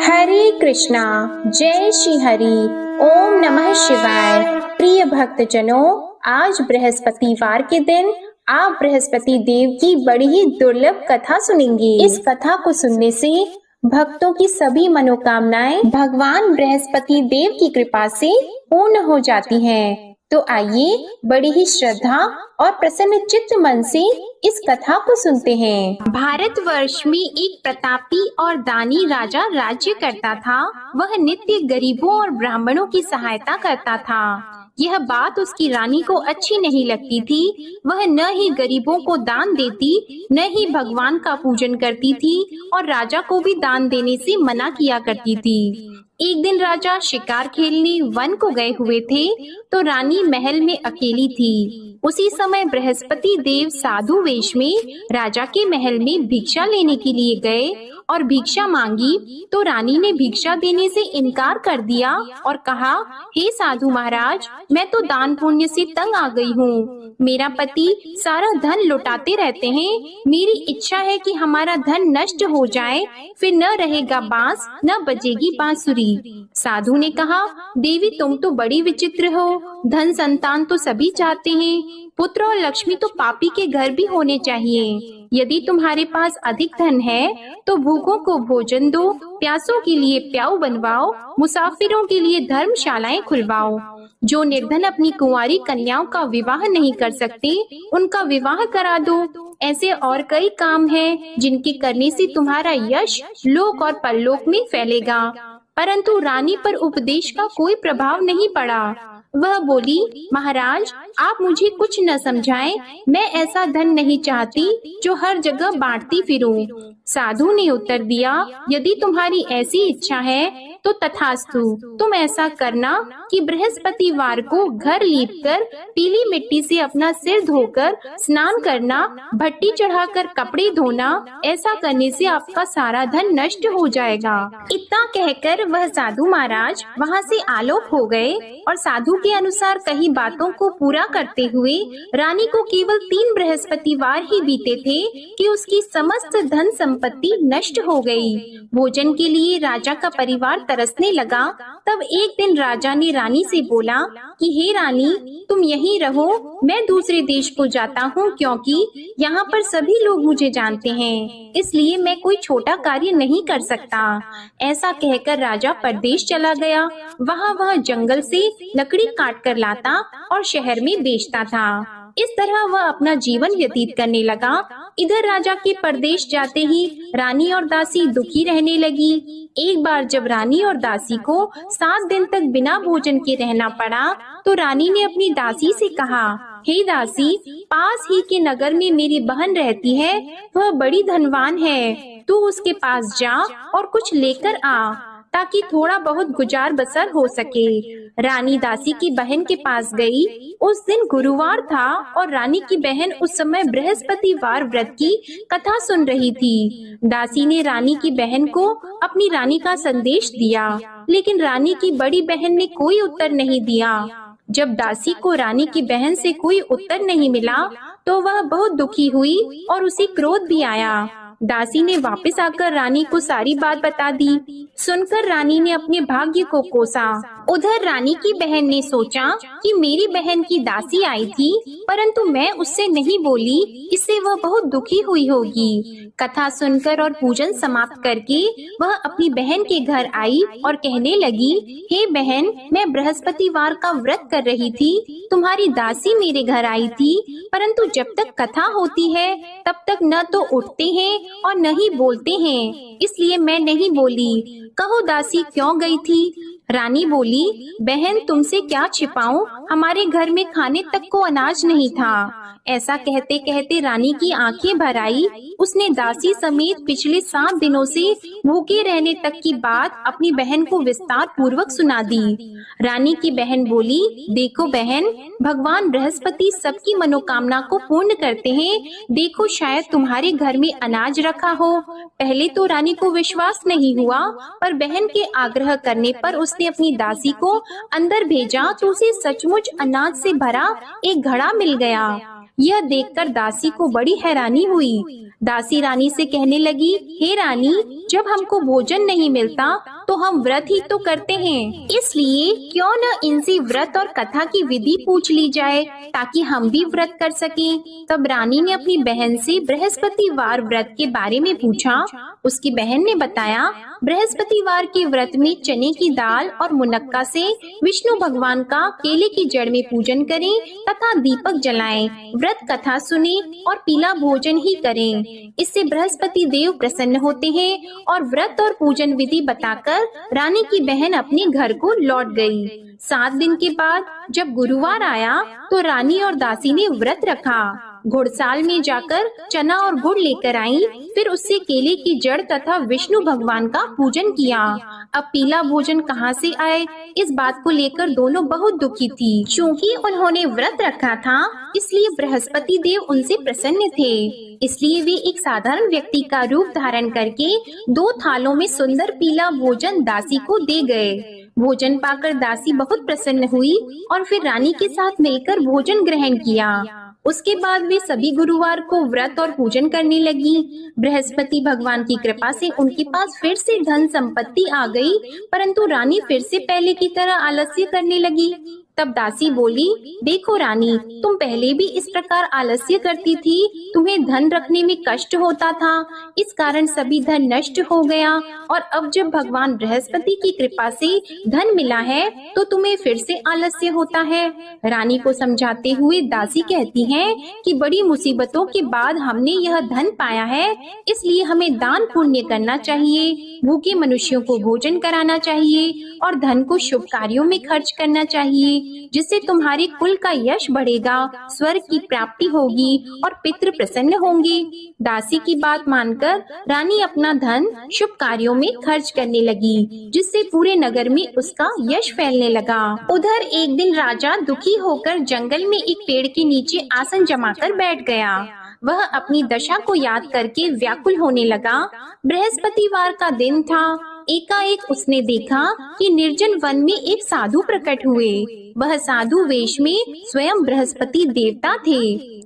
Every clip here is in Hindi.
हरे कृष्णा। जय श्री हरि। ओम नमः शिवाय। प्रिय भक्तजनों, आज बृहस्पतिवार के दिन आप बृहस्पति देव की बड़ी ही दुर्लभ कथा सुनेंगे। इस कथा को सुनने से भक्तों की सभी मनोकामनाएं भगवान बृहस्पति देव की कृपा से पूर्ण हो जाती हैं। तो आइए बड़ी ही श्रद्धा और प्रसन्न चित्त मन से इस कथा को सुनते हैं। भारतवर्ष में एक प्रतापी और दानी राजा राज्य करता था। वह नित्य गरीबों और ब्राह्मणों की सहायता करता था। यह बात उसकी रानी को अच्छी नहीं लगती थी। वह न ही गरीबों को दान देती, न ही भगवान का पूजन करती थी और राजा को भी दान देने से मना किया करती थी। एक दिन राजा शिकार खेलने वन को गए हुए थे, तो रानी महल में अकेली थी। उसी समय बृहस्पति देव साधु वेश में राजा के महल में भिक्षा लेने के लिए गए और भिक्षा मांगी, तो रानी ने भिक्षा देने से इनकार कर दिया और कहा, हे साधु महाराज, मैं तो दान पुण्य से तंग आ गई हूँ। मेरा पति सारा धन लुटाते रहते हैं। मेरी इच्छा है कि हमारा धन नष्ट हो जाए, फिर न रहेगा बांस, न बजेगी बांसुरी। साधु ने कहा, देवी तुम तो बड़ी विचित्र हो। धन संतान तो सभी चाहते हैं, पुत्र और लक्ष्मी तो पापी के घर भी होने चाहिए। यदि तुम्हारे पास अधिक धन है तो भूखों को भोजन दो, प्यासों के लिए प्याऊ बनवाओ, मुसाफिरों के लिए धर्मशालाएं खुलवाओ। जो निर्धन अपनी कुंवारी कन्याओं का विवाह नहीं कर सकते, उनका विवाह करा दो। ऐसे और कई काम हैं जिनके करने से तुम्हारा यश लोक और परलोक में फैलेगा। परंतु रानी पर उपदेश का कोई प्रभाव नहीं पड़ा। वह बोली, महाराज आप मुझे कुछ न समझाएं। मैं ऐसा धन नहीं चाहती जो हर जगह बांटती फिरूं। साधु ने उत्तर दिया, यदि तुम्हारी ऐसी इच्छा है तो तथास्तु। तुम ऐसा करना कि बृहस्पतिवार को घर लीपकर पीली मिट्टी से अपना सिर धोकर स्नान करना, भट्टी चढ़ाकर कपड़े धोना। ऐसा करने से आपका सारा धन नष्ट हो जाएगा। इतना कहकर वह साधु महाराज वहाँ से आलोक हो गए और साधु के अनुसार कही बातों को पूरा करते हुए रानी को केवल 3 बृहस्पतिवार ही बीते थे कि उसकी समस्त धन संपत्ति नष्ट हो गई। भोजन के लिए राजा का परिवार तरसने लगा। तब एक दिन राजा ने रानी से बोला कि हे रानी, तुम यहीं रहो, मैं दूसरे देश को जाता हूँ, क्योंकि यहाँ पर सभी लोग मुझे जानते हैं, इसलिए मैं कोई छोटा कार्य नहीं कर सकता। ऐसा कहकर राजा परदेश चला गया। वहाँ वह जंगल से लकड़ी काट कर लाता और शहर में बेचता था। इस तरह वह अपना जीवन व्यतीत करने लगा। इधर राजा के परदेश जाते ही रानी और दासी दुखी रहने लगी। एक बार जब रानी और दासी को 7 दिन तक बिना भोजन के रहना पड़ा, तो रानी ने अपनी दासी से कहा, हे दासी, पास ही के नगर में मेरी बहन रहती है, वह बड़ी धनवान है। तू उसके पास जा और कुछ लेकर आ, ताकि थोड़ा बहुत गुजार बसर हो सके। रानी दासी की बहन के पास गई। उस दिन गुरुवार था और रानी की बहन उस समय बृहस्पतिवार व्रत की कथा सुन रही थी। दासी ने रानी की बहन को अपनी रानी का संदेश दिया, लेकिन रानी की बड़ी बहन ने कोई उत्तर नहीं दिया। जब दासी को रानी की बहन से कोई उत्तर नहीं मिला, तो वह बहुत दुखी हुई और उसे क्रोध भी आया। दासी ने वापस आकर रानी को सारी बात बता दी। सुनकर रानी ने अपने भाग्य को कोसा। उधर रानी की बहन ने सोचा कि मेरी बहन की दासी आई थी, परंतु मैं उससे नहीं बोली, इससे वह बहुत दुखी हुई होगी। कथा सुनकर और पूजन समाप्त करके वह अपनी बहन के घर आई और कहने लगी, हे बहन, मैं बृहस्पतिवार का व्रत कर रही थी, तुम्हारी दासी मेरे घर आई थी, परंतु जब तक कथा होती है तब तक न तो उठते हैं और न ही बोलते हैं, इसलिए मैं नहीं बोली। कहो दासी क्यों गई थी? रानी बोली, बहन तुमसे क्या छिपाऊं, हमारे घर में खाने तक को अनाज नहीं था। ऐसा कहते कहते रानी की आंखें भर आई। उसने दासी समेत पिछले 7 दिनों से भूखे रहने तक की बात अपनी बहन को विस्तार पूर्वक सुना दी। रानी की बहन बोली, देखो बहन, भगवान बृहस्पति सबकी मनोकामना को पूर्ण करते हैं। देखो शायद तुम्हारे घर में अनाज रखा हो। पहले तो रानी को विश्वास नहीं हुआ, पर बहन के आग्रह करने पर उसने अपनी दासी को अंदर भेजा तो उसे सचमुच अनाज से भरा एक घड़ा मिल गया। यह देखकर दासी को बड़ी हैरानी हुई। दासी रानी से कहने लगी, हे रानी, जब हमको भोजन नहीं मिलता तो हम व्रत ही तो करते हैं, इसलिए क्यों न इनसे व्रत और कथा की विधि पूछ ली जाए ताकि हम भी व्रत कर सकें। तब रानी ने अपनी बहन से बृहस्पतिवार व्रत के बारे में पूछा। उसकी बहन ने बताया, बृहस्पतिवार के व्रत में चने की दाल और मुनक्का से विष्णु भगवान का केले की जड़ में पूजन करें तथा दीपक जलाएं, व्रत कथा सुने और पीला भोजन ही करें। इससे बृहस्पति देव प्रसन्न होते हैं। और व्रत और पूजन विधि बताकर रानी की बहन अपने घर को लौट गई। 7 दिन के बाद जब गुरुवार आया तो रानी और दासी ने व्रत रखा। घुड़साल में जाकर चना और गुड़ लेकर आई, फिर उससे केले की जड़ तथा विष्णु भगवान का पूजन किया। अब पीला भोजन कहाँ से आए, इस बात को लेकर दोनों बहुत दुखी थी। क्योंकि उन्होंने व्रत रखा था, इसलिए बृहस्पति देव उनसे प्रसन्न थे। इसलिए वे एक साधारण व्यक्ति का रूप धारण करके 2 थालों में सुंदर पीला भोजन दासी को दे गए। भोजन पाकर दासी बहुत प्रसन्न हुई और फिर रानी के साथ मिलकर भोजन ग्रहण किया। उसके बाद वे सभी गुरुवार को व्रत और पूजन करने लगी। बृहस्पति भगवान की कृपा से उनके पास फिर से धन संपत्ति आ गई, परंतु रानी फिर से पहले की तरह आलस्य करने लगी। तब दासी बोली, देखो रानी, तुम पहले भी इस प्रकार आलस्य करती थी, तुम्हें धन रखने में कष्ट होता था, इस कारण सभी धन नष्ट हो गया, और अब जब भगवान बृहस्पति की कृपा से धन मिला है तो तुम्हें फिर से आलस्य होता है। रानी को समझाते हुए दासी कहती हैं कि बड़ी मुसीबतों के बाद हमने यह धन पाया है, इसलिए हमें दान पुण्य करना चाहिए, भूखे मनुष्यों को भोजन कराना चाहिए और धन को शुभ कार्यों में खर्च करना चाहिए, जिससे तुम्हारे कुल का यश बढ़ेगा, स्वर्ग की प्राप्ति होगी और पितृ प्रसन्न होंगे। दासी की बात मानकर रानी अपना धन शुभ कार्यों में खर्च करने लगी, जिससे पूरे नगर में उसका यश फैलने लगा। उधर एक दिन राजा दुखी होकर जंगल में एक पेड़ के नीचे आसन जमाकर बैठ गया। वह अपनी दशा को याद करके व्याकुल होने लगा। बृहस्पतिवार का दिन था। एकाएक उसने देखा कि निर्जन वन में एक साधु प्रकट हुए। वह साधु वेश में स्वयं बृहस्पति देवता थे।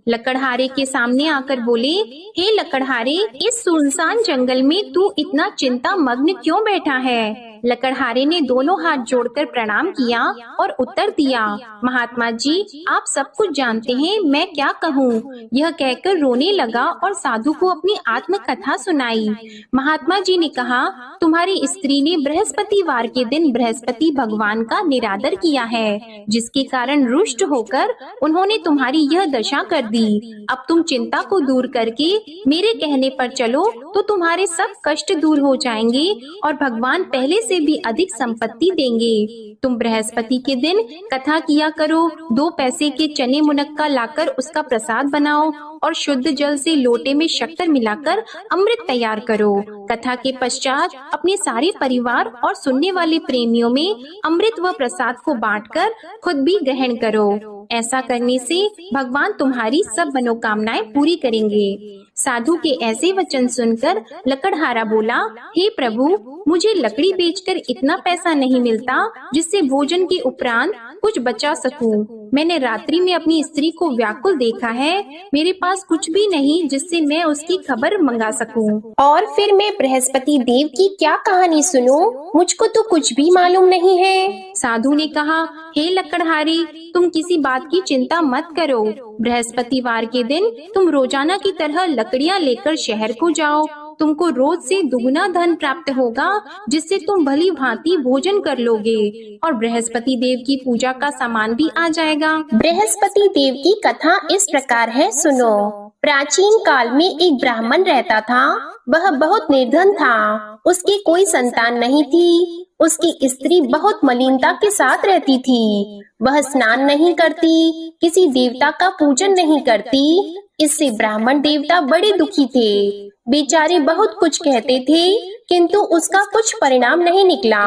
लकड़हारे के सामने आकर बोले, हे लकड़हारे, इस सुनसान जंगल में तू इतना चिंता मग्न क्यों बैठा है? लकड़हारे ने दोनों हाथ जोड़कर प्रणाम किया और उत्तर दिया, महात्मा जी, आप सब कुछ जानते हैं, मैं क्या कहूँ। यह कहकर रोने लगा और साधु को अपनी आत्म कथा सुनाई। महात्मा जी ने कहा, तुम्हारी स्त्री ने बृहस्पतिवार के दिन बृहस्पति भगवान का निरादर किया है, जिसके कारण रुष्ट होकर उन्होंने तुम्हारी यह दशा कर दी। अब तुम चिंता को दूर करके मेरे कहने पर चलो तो तुम्हारे सब कष्ट दूर हो जाएंगे और भगवान पहले से भी अधिक संपत्ति देंगे। तुम बृहस्पति के दिन कथा किया करो, 2 पैसे के चने मुनक्का लाकर उसका प्रसाद बनाओ और शुद्ध जल से लोटे में शक्कर मिलाकर अमृत तैयार करो। कथा के पश्चात अपने सारे परिवार और सुनने वाले प्रेमियों में अमृत व प्रसाद को बांटकर खुद भी ग्रहण करो। ऐसा करने से भगवान तुम्हारी सब मनोकामनाएं पूरी करेंगे। साधु के ऐसे वचन सुनकर लकड़हारा बोला, हे प्रभु, मुझे लकड़ी बेचकर इतना पैसा नहीं मिलता जिससे भोजन के उपरांत कुछ बचा सकूं। मैंने रात्रि में अपनी स्त्री को व्याकुल देखा है, मेरे पास कुछ भी नहीं जिससे मैं उसकी खबर मंगा सकूं। और फिर मैं बृहस्पति देव की क्या कहानी सुनूं? मुझको तो कुछ भी मालूम नहीं है। साधु ने कहा, हे लकड़हारी, तुम किसी बात की चिंता मत करो। बृहस्पतिवार के दिन तुम रोजाना की तरह लकड़ियां लेकर शहर को जाओ। तुमको रोज से दुगुना धन प्राप्त होगा, जिससे तुम भली भांति भोजन कर लोगे और बृहस्पति देव की पूजा का सामान भी आ जाएगा। बृहस्पति देव की कथा इस प्रकार है, सुनो। प्राचीन काल में एक ब्राह्मण रहता था। वह बहुत निर्धन था। उसकी कोई संतान नहीं थी। उसकी स्त्री बहुत मलिनता के साथ रहती थी। वह स्नान नहीं करती, किसी देवता का पूजन नहीं करती। इससे ब्राह्मण देवता बड़े दुखी थे। बेचारे बहुत कुछ कहते थे, किंतु उसका कुछ परिणाम नहीं निकला।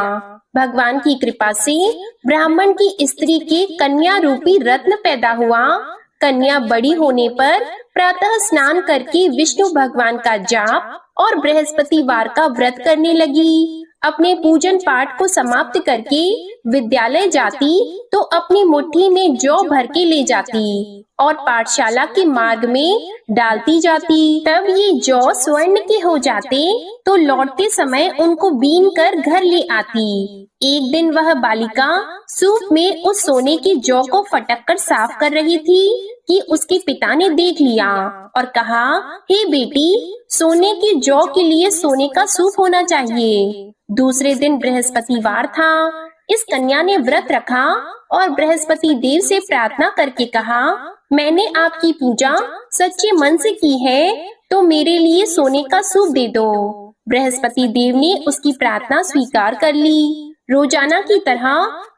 भगवान की कृपा से ब्राह्मण की स्त्री के कन्या रूपी रत्न पैदा हुआ। कन्या बड़ी होने पर प्रातः स्नान करके विष्णु भगवान का जाप और बृहस्पतिवार का व्रत करने लगी। अपने पूजन पाठ को समाप्त करके विद्यालय जाती तो अपनी मुट्ठी में जौ भर के ले जाती और पाठशाला के मार्ग में डालती जाती। तब ये जौ स्वर्ण के हो जाते तो लौटते समय उनको बीन कर घर ले आती। एक दिन वह बालिका सूप में उस सोने की जौ को फटक कर साफ कर रही थी कि उसके पिता ने देख लिया और कहा, हे बेटी, सोने की जौ के लिए सोने का सूप होना चाहिए। दूसरे दिन बृहस्पतिवार था। इस कन्या ने व्रत रखा और बृहस्पति देव से प्रार्थना करके कहा, मैंने आपकी पूजा सच्चे मन से की है तो मेरे लिए सोने का सूप दे दो। बृहस्पति देव ने उसकी प्रार्थना स्वीकार कर ली। रोजाना की तरह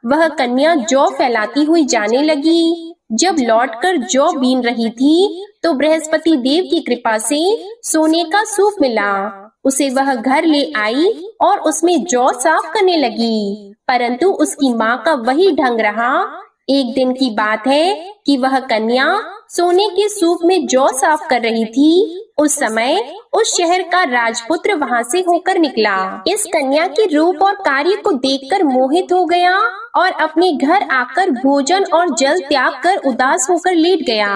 वह कन्या जौ फैलाती हुई जाने लगी। जब लौटकर जौ बीन रही थी तो बृहस्पति देव की कृपा से सोने का सूप मिला। उसे वह घर ले आई और उसमें जौ साफ करने लगी, परंतु उसकी माँ का वही ढंग रहा। एक दिन की बात है कि वह कन्या सोने के सूप में जौ साफ कर रही थी। उस समय उस शहर का राजपुत्र वहां से होकर निकला। इस कन्या के रूप और कार्य को देखकर मोहित हो गया और अपने घर आकर भोजन और जल त्याग कर उदास होकर लेट गया।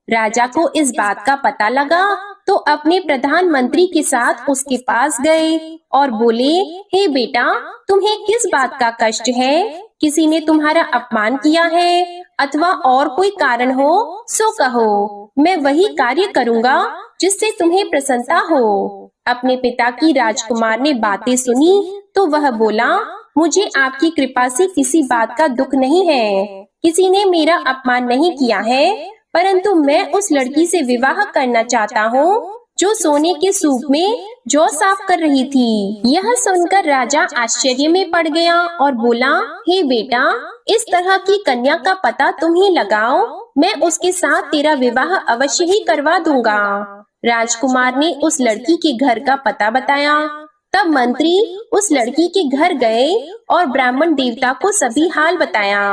राजा को इस बात का पता लगा तो अपने प्रधानमंत्री के साथ उसके पास गए और बोले, हे बेटा, तुम्हें किस बात का कष्ट है? किसी ने तुम्हारा अपमान किया है अथवा और कोई कारण हो सो कहो, मैं वही कार्य करूँगा जिससे तुम्हें प्रसन्नता हो। अपने पिता की राजकुमार ने बातें सुनी तो वह बोला, मुझे आपकी कृपा से किसी बात का दुख नहीं है। किसी ने मेरा अपमान नहीं किया है, परंतु मैं उस लड़की से विवाह करना चाहता हूँ जो सोने के सूप में जौ साफ कर रही थी। यह सुनकर राजा आश्चर्य में पड़ गया और बोला, हे बेटा, इस तरह की कन्या का पता तुम ही लगाओ, मैं उसके साथ तेरा विवाह अवश्य ही करवा दूंगा। राजकुमार ने उस लड़की के घर का पता बताया। तब मंत्री उस लड़की के घर गए और ब्राह्मण देवता को सभी हाल बताया।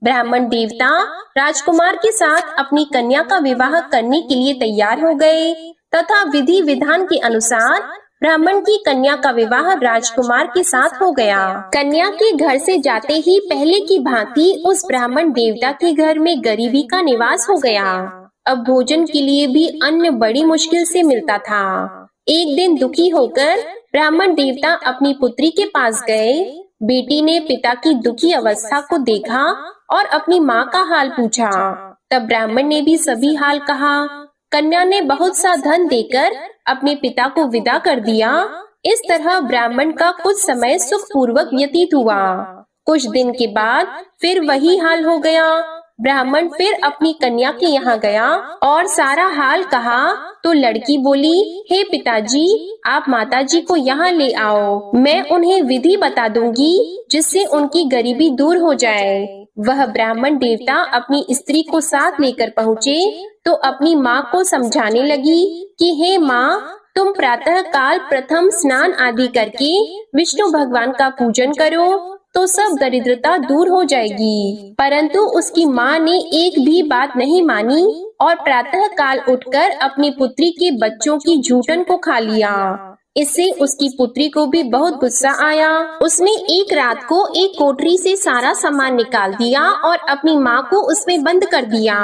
ब्राह्मण देवता राजकुमार के साथ अपनी कन्या का विवाह करने के लिए तैयार हो गए तथा विधि विधान के अनुसार ब्राह्मण की कन्या का विवाह राजकुमार के साथ हो गया। कन्या के घर से जाते ही पहले की भांति उस ब्राह्मण देवता के घर में गरीबी का निवास हो गया। अब भोजन के लिए भी अन्न बड़ी मुश्किल से मिलता था। एक दिन दुखी होकर ब्राह्मण देवता अपनी पुत्री के पास गए। बेटी ने पिता की दुखी अवस्था को देखा और अपनी माँ का हाल पूछा। तब ब्राह्मण ने भी सभी हाल कहा। कन्या ने बहुत सा धन देकर अपने पिता को विदा कर दिया। इस तरह ब्राह्मण का कुछ समय सुखपूर्वक व्यतीत हुआ। कुछ दिन के बाद फिर वही हाल हो गया। ब्राह्मण फिर अपनी कन्या के यहाँ गया और सारा हाल कहा तो लड़की बोली, हे पिताजी, आप माताजी को यहाँ ले आओ, मैं उन्हें विधि बता दूंगी जिससे उनकी गरीबी दूर हो जाए। वह ब्राह्मण देवता अपनी स्त्री को साथ लेकर पहुँचे तो अपनी माँ को समझाने लगी कि हे माँ, तुम प्रातः काल प्रथम स्नान आदि करके विष्णु भगवान का पूजन करो तो सब दरिद्रता दूर हो जाएगी। परंतु उसकी माँ ने एक भी बात नहीं मानी और प्रातः काल उठकर अपनी पुत्री के बच्चों की जूठन को खा लिया। इससे उसकी पुत्री को भी बहुत गुस्सा आया। उसने एक रात को एक कोठरी से सारा सामान निकाल दिया और अपनी माँ को उसमें बंद कर दिया।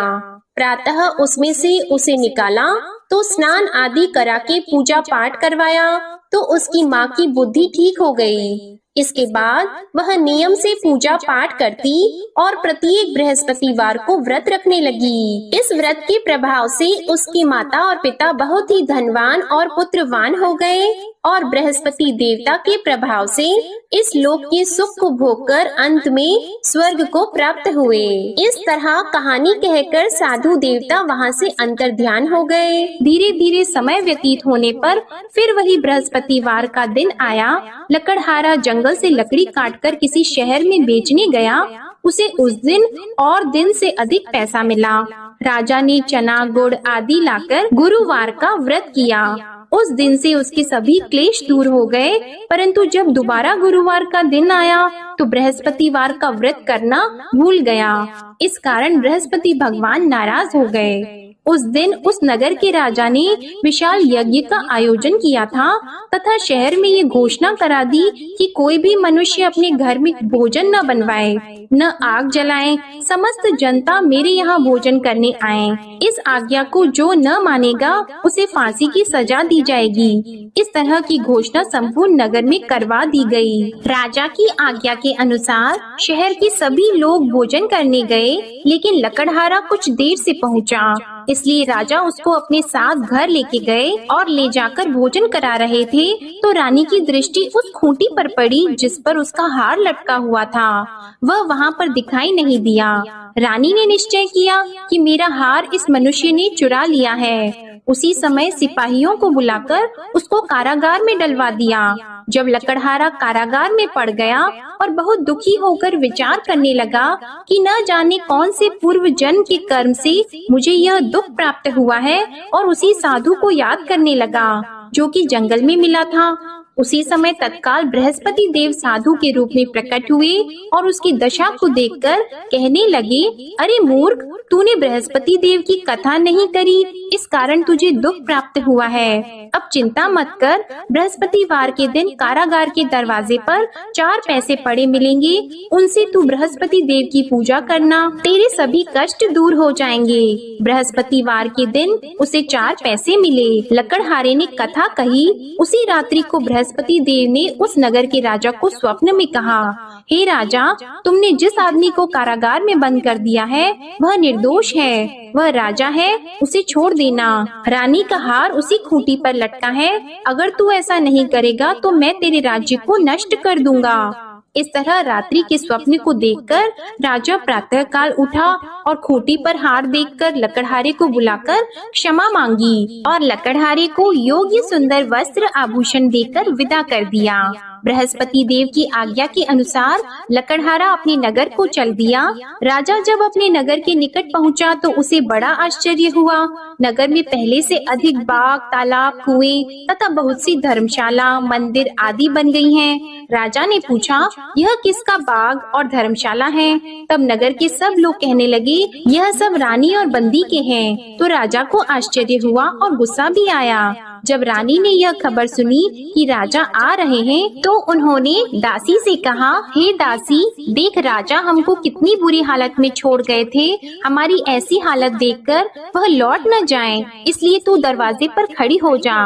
प्रातः उसमें से उसे निकाला तो स्नान आदि करा के पूजा पाठ करवाया तो उसकी माँ की बुद्धि ठीक हो गई। इसके बाद वह नियम से पूजा पाठ करती और प्रत्येक बृहस्पतिवार को व्रत रखने लगी। इस व्रत के प्रभाव से उसकी माता और पिता बहुत ही धनवान और पुत्रवान हो गए और बृहस्पति देवता के प्रभाव से इस लोक के सुख को भोगकर अंत में स्वर्ग को प्राप्त हुए। इस तरह कहानी कहकर साधु देवता वहाँ से अंतर्ध्यान हो गए। धीरे धीरे समय व्यतीत होने पर फिर वही बृहस्पतिवार का दिन आया। लकड़हारा जंगल से लकड़ी काटकर किसी शहर में बेचने गया। उसे उस दिन और दिन से अधिक पैसा मिला। राजा ने चना गुड़ आदि लाकर गुरुवार का व्रत किया। उस दिन से उसके सभी क्लेश दूर हो गए। परंतु जब दोबारा गुरुवार का दिन आया तो बृहस्पतिवार का व्रत करना भूल गया। इस कारण बृहस्पति भगवान नाराज हो गए। उस दिन उस नगर के राजा ने विशाल यज्ञ का आयोजन किया था तथा शहर में ये घोषणा करा दी कि कोई भी मनुष्य अपने घर में भोजन न बनवाए, न आग जलाए। समस्त जनता मेरे यहाँ भोजन करने आए। इस आज्ञा को जो न मानेगा उसे फांसी की सजा दी जाएगी। इस तरह की घोषणा संपूर्ण नगर में करवा दी गई। राजा की आज्ञा के अनुसार शहर के सभी लोग भोजन करने गए, लेकिन लकड़हारा कुछ देर से पहुँचा, इसलिए राजा उसको अपने साथ घर लेके गए और ले जाकर भोजन करा रहे थे तो रानी की दृष्टि उस खूंटी पर पड़ी जिस पर उसका हार लटका हुआ था। वह वहाँ पर दिखाई नहीं दिया। रानी ने निश्चय किया कि मेरा हार इस मनुष्य ने चुरा लिया है। उसी समय सिपाहियों को बुलाकर उसको कारागार में डलवा दिया। जब लकड़हारा कारागार में पड़ गया और बहुत दुखी होकर विचार करने लगा कि न जाने कौन से पूर्व जन्म के कर्म से मुझे यह दुख प्राप्त हुआ है, और उसी साधु को याद करने लगा जो कि जंगल में मिला था। उसी समय तत्काल बृहस्पति देव साधु के रूप में प्रकट हुए और उसकी दशा को देखकर कहने लगे, अरे मूर्ख, तूने बृहस्पति देव की कथा नहीं करी, इस कारण तुझे दुख प्राप्त हुआ है। अब चिंता मत कर, बृहस्पतिवार के दिन कारागार के दरवाजे पर 4 पैसे पड़े मिलेंगे, उनसे तू बृहस्पति देव की पूजा करना, तेरे सभी कष्ट दूर हो जाएंगे। बृहस्पतिवार के दिन उसे 4 पैसे मिले। लकड़हारे ने कथा कही। उसी रात्रि को बृहस्पति देव ने उस नगर के राजा को स्वप्न में कहा, हे राजा, तुमने जिस आदमी को कारागार में बंद कर दिया है वह निर्दोष है, वह राजा है, उसे छोड़ देना। रानी का हार उसी खूंटी पर लटका है, अगर तू ऐसा नहीं करेगा तो मैं तेरे राज्य को नष्ट कर दूंगा। इस तरह रात्रि के स्वप्न को देखकर राजा प्रातः काल उठा और खूंटी पर हार देखकर लकड़हारे को बुलाकर क्षमा मांगी और लकड़हारे को योग्य सुंदर वस्त्र आभूषण देकर विदा कर दिया। बृहस्पति देव की आज्ञा के अनुसार लकड़हारा अपने नगर को चल दिया। राजा जब अपने नगर के निकट पहुंचा तो उसे बड़ा आश्चर्य हुआ। नगर में पहले से अधिक बाग, तालाब, कुएं तथा बहुत सी धर्मशाला, मंदिर आदि बन गई हैं। राजा ने पूछा, यह किसका बाग और धर्मशाला है? तब नगर के सब लोग कहने लगे, यह सब रानी और बंदी के हैं। तो राजा को आश्चर्य हुआ और गुस्सा भी आया। जब रानी ने यह खबर सुनी कि राजा आ रहे हैं तो उन्होंने दासी से कहा, हे दासी, देख राजा हमको कितनी बुरी हालत में छोड़ गए थे। हमारी ऐसी हालत देखकर वह लौट न जाएं, इसलिए तू दरवाजे पर खड़ी हो जा।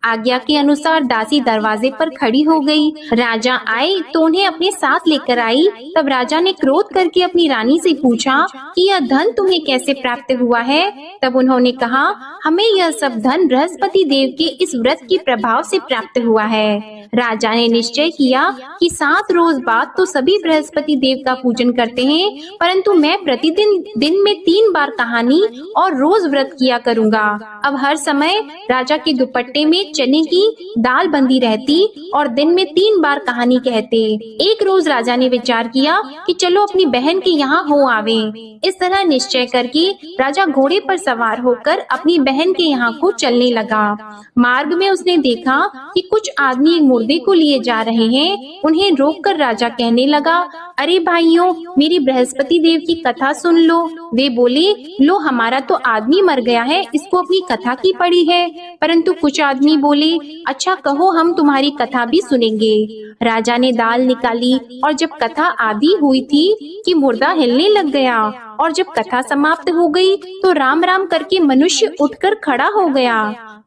आज्ञा के अनुसार दासी दरवाजे पर खड़ी हो गई। राजा आए तो उन्हें अपने साथ लेकर आई। तब राजा ने क्रोध करके अपनी रानी से पूछा कि यह धन तुम्हें कैसे प्राप्त हुआ है? तब उन्होंने कहा, हमें यह सब धन बृहस्पति देव के इस व्रत के प्रभाव से प्राप्त हुआ है। राजा ने निश्चय किया कि 7 रोज बाद तो सभी बृहस्पति देव का पूजन करते हैं, परंतु मैं प्रतिदिन दिन में 3 बार कहानी और रोज व्रत किया करूँगा। अब हर समय राजा के दुपट्टे में चने की दाल बंधी रहती और दिन में 3 बार कहानी कहते। एक रोज राजा ने विचार किया कि चलो अपनी बहन के यहाँ हो आवे। इस तरह निश्चय करके राजा घोड़े पर सवार होकर अपनी बहन के यहाँ को चलने लगा। मार्ग में उसने देखा कि कुछ आदमी एक मुर्दे को लिए जा रहे हैं। उन्हें रोककर राजा कहने लगा, अरे भाइयों, मेरी बृहस्पति देव की कथा सुन लो। वे बोले, लो हमारा तो आदमी मर गया है, इसको अपनी कथा की पड़ी है। परंतु कुछ आदमी बोले, अच्छा कहो, हम तुम्हारी कथा भी सुनेंगे। राजा ने दाल निकाली और जब कथा आदि हुई थी कि मुर्दा हिलने लग गया, और जब कथा समाप्त हो गई तो राम राम करके मनुष्य उठकर खड़ा हो गया।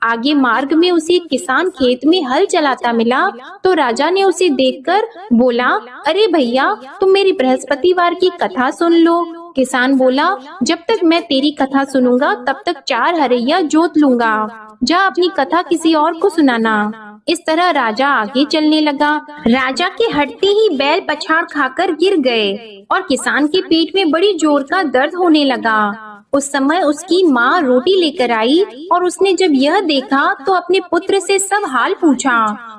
आगे मार्ग में उसे एक किसान खेत में हल चलाता मिला तो राजा ने उसे देखकर बोला, अरे भैया, तुम मेरी बृहस्पतिवार की कथा सुन लो। किसान बोला, जब तक मैं तेरी कथा सुनूंगा तब तक 4 हरैया जोत लूंगा। जा अपनी कथा किसी और को सुनाना। इस तरह राजा आगे चलने लगा। राजा के हटते ही बैल पछाड़ खाकर गिर गए और किसान के पेट में बड़ी जोर का दर्द होने लगा। उस समय उसकी माँ रोटी लेकर आई और उसने जब यह देखा तो अपने पुत्र से सब हाल पूछा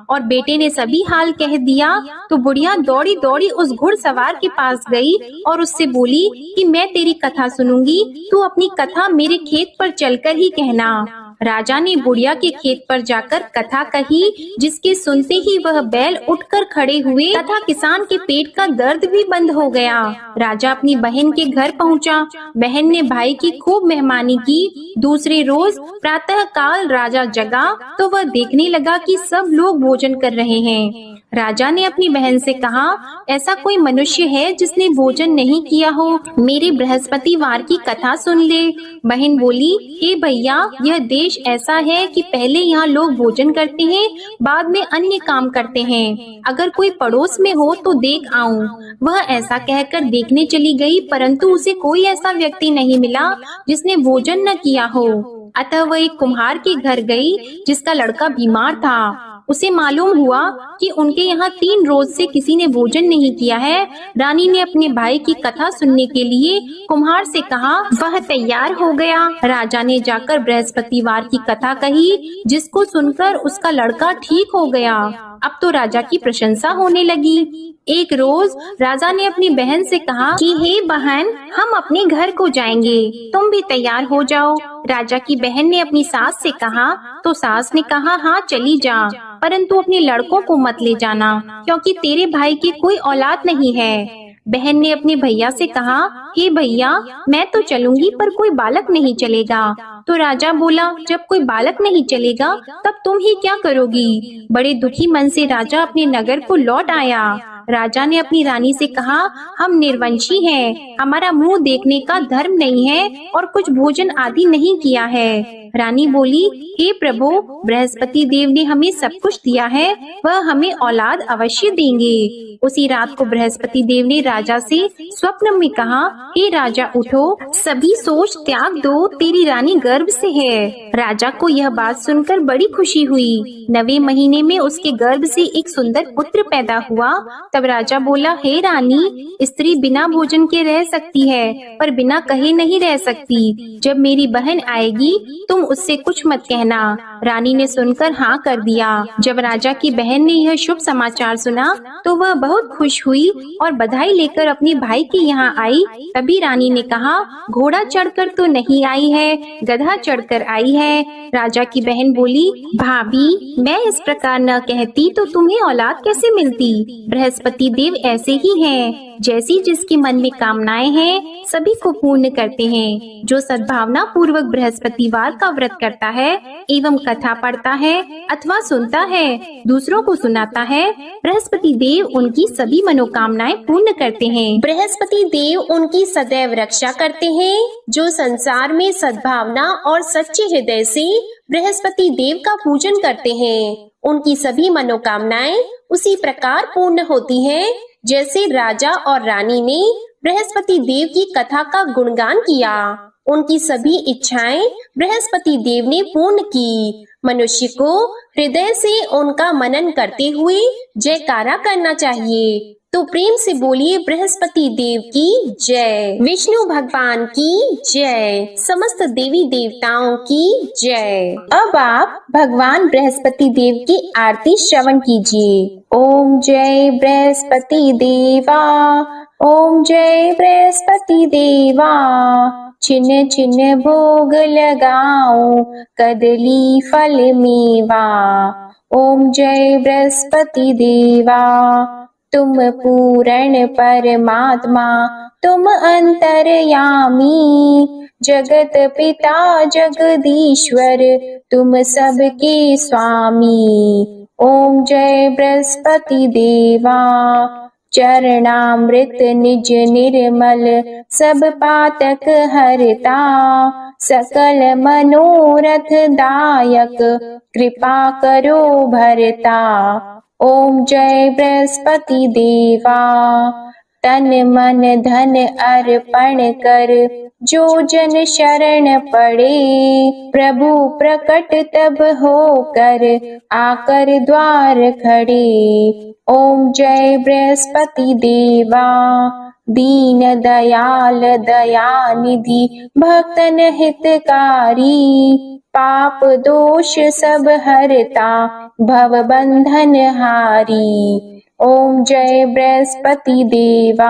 और बेटे ने सभी हाल कह दिया। तो बुढ़िया दौड़ी दौड़ी उस घुड़सवार के पास गई और उससे बोली कि मैं तेरी कथा सुनूंगी, तू अपनी कथा मेरे खेत पर चलकर ही कहना। राजा ने बुढ़िया के खेत पर जाकर कथा कही, जिसके सुनते ही वह बैल उठकर खड़े हुए तथा किसान के पेट का दर्द भी बंद हो गया। राजा अपनी बहन के घर पहुंचा। बहन ने भाई की खूब मेहमानी की। दूसरे रोज प्रातः काल राजा जगा तो वह देखने लगा कि सब लोग भोजन कर रहे हैं। राजा ने अपनी बहन से कहा, ऐसा कोई मनुष्य है जिसने भोजन नहीं किया हो? मेरे बृहस्पतिवार की कथा सुन ले। बहन बोली, हे भैया, यह देश ऐसा है कि पहले यहाँ लोग भोजन करते हैं, बाद में अन्य काम करते हैं। अगर कोई पड़ोस में हो तो देख आऊं। वह ऐसा कहकर देखने चली गई, परंतु उसे कोई ऐसा व्यक्ति नहीं मिला जिसने भोजन न किया हो। अतः वह एक कुम्हार के घर गई जिसका लड़का बीमार था। उसे मालूम हुआ कि उनके यहाँ 3 रोज से किसी ने भोजन नहीं किया है। रानी ने अपने भाई की कथा सुनने के लिए कुम्हार से कहा। वह तैयार हो गया। राजा ने जाकर बृहस्पतिवार की कथा कही, जिसको सुनकर उसका लड़का ठीक हो गया। अब तो राजा की प्रशंसा होने लगी। एक रोज राजा ने अपनी बहन से कहा कि हे बहन, हम अपने घर को जाएंगे, तुम भी तैयार हो जाओ। राजा की बहन ने अपनी सास से कहा तो सास ने कहा, हाँ चली जा, परंतु अपने लड़कों को मत ले जाना, क्योंकि तेरे भाई की कोई औलाद नहीं है। बहन ने अपने भैया से कहा, हे भैया, मैं तो चलूंगी पर कोई बालक नहीं चलेगा। तो राजा बोला, जब कोई बालक नहीं चलेगा तब तुम ही क्या करोगी? बड़े दुखी मन से राजा अपने नगर को लौट आया। राजा ने अपनी रानी से कहा, हम निर्वंशी हैं, हमारा मुंह देखने का धर्म नहीं है और कुछ भोजन आदि नहीं किया है। रानी बोली, हे प्रभु, बृहस्पति देव ने हमें सब कुछ दिया है, वह हमें औलाद अवश्य देंगे। उसी रात को बृहस्पति देव ने राजा से स्वप्न में कहा, हे राजा उठो, सभी सोच त्याग दो, तेरी रानी गर्भ से है। राजा को यह बात सुनकर बड़ी खुशी हुई। 9वें महीने में उसके गर्भ से एक सुंदर पुत्र पैदा हुआ। तब राजा बोला, हे रानी, स्त्री बिना भोजन के रह सकती है, पर बिना कहे नहीं रह सकती। जब मेरी बहन आएगी तुम उससे कुछ मत कहना। रानी ने सुनकर हाँ कर दिया। जब राजा की बहन ने यह शुभ समाचार सुना तो वह बहुत खुश हुई और बधाई लेकर अपने भाई के यहाँ आई। तभी रानी ने कहा, घोड़ा चढ़कर तो नहीं आई है, गधा चढ़कर आई है। राजा की बहन बोली, भाभी, मैं इस प्रकार न कहती तो तुम्हें औलाद कैसे मिलती? बृहस्पति देव ऐसे ही हैं, जैसी जिसके मन में कामनाएं हैं सभी को पूर्ण करते हैं। जो सद्भावना पूर्वक बृहस्पतिवार का व्रत करता है एवं कथा पढ़ता है अथवा सुनता है, दूसरों को सुनाता है, बृहस्पति देव उनकी सभी मनोकामनाएं पूर्ण करते हैं। बृहस्पति देव उनकी सदैव रक्षा करते हैं। जो संसार में सद्भावना और सच्चे हृदय से बृहस्पति देव का पूजन करते हैं, उनकी सभी मनोकामनाएं उसी प्रकार पूर्ण होती हैं जैसे राजा और रानी ने बृहस्पति देव की कथा का गुणगान किया। उनकी सभी इच्छाएं बृहस्पति देव ने पूर्ण की। मनुष्य को हृदय से उनका मनन करते हुए जयकारा करना चाहिए। तो प्रेम से बोलिए, बृहस्पति देव की जय, विष्णु भगवान की जय, समस्त देवी देवताओं की जय। अब आप भगवान बृहस्पति देव की आरती श्रवण कीजिए। ओम जय बृहस्पति देवा, ओम जय बृहस्पति देवा, छिन्न छिन्न भोग लगाओ, कदली फल मेवा। ओम जय बृहस्पति देवा, तुम पूर्ण परमात्मा, तुम अंतर्यामी, जगत पिता जगदीश्वर, तुम सबके स्वामी। ओम जय बृहस्पति देवा, चरणामृत निज निर्मल, सब पातक हरता, सकल मनोरथ दायक, कृपा करो भरता। ओम जय बृहस्पति देवा, तन मन धन अर्पण कर, जो जन शरण पड़े, प्रभु प्रकट तब होकर, आकर द्वार खड़े। ओम जय बृहस्पति देवा, दीन दयाल दयानिधि, भक्तन हितकारी, पाप दोष सब हरता, भव बंधन हारी। ओम जय बृहस्पति देवा,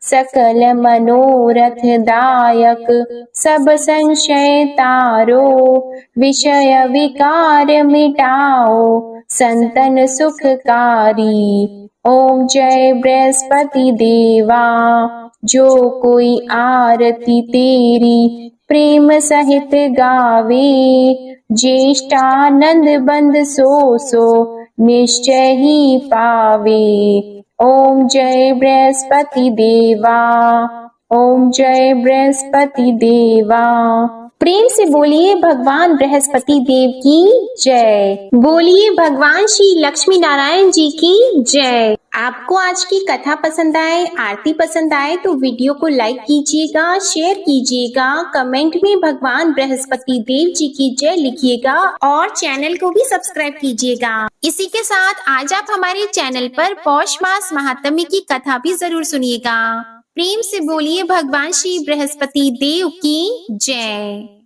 सकल मनोरथ दायक सब संशय तारो, विषय विकार मिटाओ संतन सुखकारी। ओम जय बृहस्पति देवा, जो कोई आरती तेरी प्रेम सहित गावे, ज्येष्ठानंद बंद सो निश्चय ही पावे। ओम जय बृहस्पति देवा, ओम जय बृहस्पति देवा। प्रेम से बोलिए भगवान बृहस्पति देव की जय। बोलिए भगवान श्री लक्ष्मी नारायण जी की जय। आपको आज की कथा पसंद आए, आरती पसंद आए तो वीडियो को लाइक कीजिएगा, शेयर कीजिएगा, कमेंट में भगवान बृहस्पति देव जी की जय लिखिएगा और चैनल को भी सब्सक्राइब कीजिएगा। इसी के साथ आज आप हमारे चैनल पर पौष मास महात्म्य की कथा भी जरूर सुनिएगा। प्रेम से बोलिए भगवान श्री बृहस्पति देव की जय।